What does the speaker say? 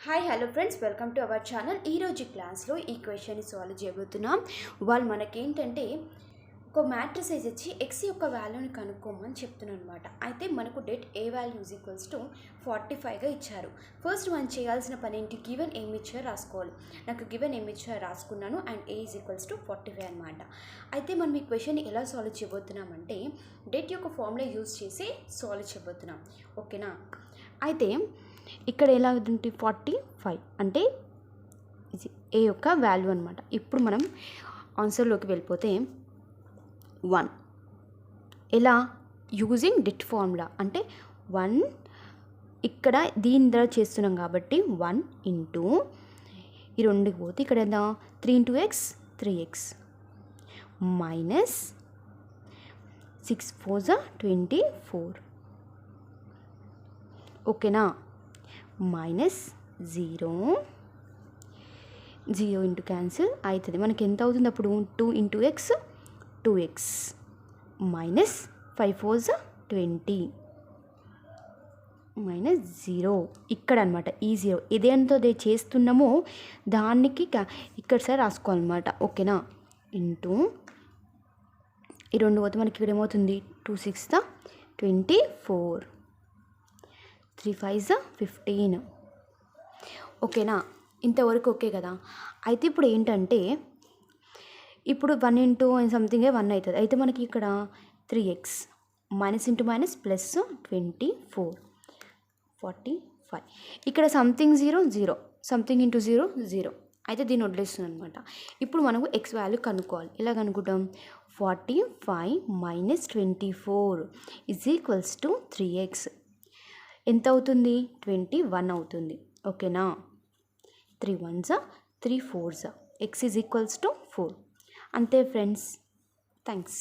Hi hello friends, welcome to our channel. ఈరోజు క్లాస్లో ఈ క్వశ్చన్ని సాల్వ్ చేయబోతున్నాం. వాళ్ళు మనకేంటంటే ఒక మ్యాట్రిసైజ్ ఇచ్చి ఎక్స్ యొక్క వాల్యూని కనుక్కోమని చెప్తున్నాను అనమాట. అయితే మనకు det A value is equals to 45గా ఇచ్చారు. ఫస్ట్ మనం చేయాల్సిన పని ఏంటి, గివెన్ ఏమి ఇచ్చారో రాసుకోవాలి. నాకు గివెన్ ఏమి ఇచ్చారో రాసుకున్నాను and A is equals to 45 అనమాట. అయితే మనం ఈ క్వశ్చన్ని ఎలా సాల్వ్ చేయబోతున్నామంటే డెట్ యొక్క ఫార్ములా యూజ్ చేసి సాల్వ్ చేయబోతున్నాం. ఓకేనా? అయితే ఇక్కడ ఎలా అవుతుంది, 45 అంటే ఇది ఏ యొక్క వాల్యూ అనమాట. ఇప్పుడు మనం ఆన్సర్లోకి వెళ్ళిపోతే 1 ఎలా యూజింగ్ డెట్ ఫార్ములా అంటే 1 ఇక్కడ దీని ద్వారా చేస్తున్నాం కాబట్టి 1 ఇంటూ ఈ రెండుకి పోతే ఇక్కడ ఎంత 3 ఇంటూ ఎక్స్ 3x మైనస్ 6 4 24. ఓకేనా? మైనస్ 0 ఇంటూ క్యాన్సిల్ అవుతుంది. మనకి ఎంత అవుతుంది అప్పుడు 2 into X 2x minus 5 4 20 minus 0 ఇక్కడ అనమాట. ఈ 0 ఇదేంతో చేస్తున్నామో దానికి ఇక్కడ సార్ రాసుకోవాలన్నమాట. ఓకేనా? ఇంటూ ఈ రెండు పోతే మనకి ఇక్కడ ఏమవుతుంది 2 6 24 3 5 15. ఓకేనా? ఇంతవరకు ఓకే కదా? అయితే ఇప్పుడు ఏంటంటే ఇప్పుడు 1 ఇంటూ సంథింగ్ 1 అవుతుంది. అయితే మనకి ఇక్కడ 3x minus into minus plus 24 45. ఇక్కడ సంథింగ్ 0 సంథింగ్ ఇంటూ 0 అయితే దీన్ని వదిలేస్తుంది అనమాట. ఇప్పుడు మనకు ఎక్స్ వాల్యూ కనుక్కోవాలి. ఎలా కనుక్కుంటాం, 45 minus 24 is equals to 3x ఎంత అవుతుంది, 21 అవుతుంది. ఓకేనా? 3 1s 3 4s x is equals to 4. అంతే ఫ్రెండ్స్. థ్యాంక్స్.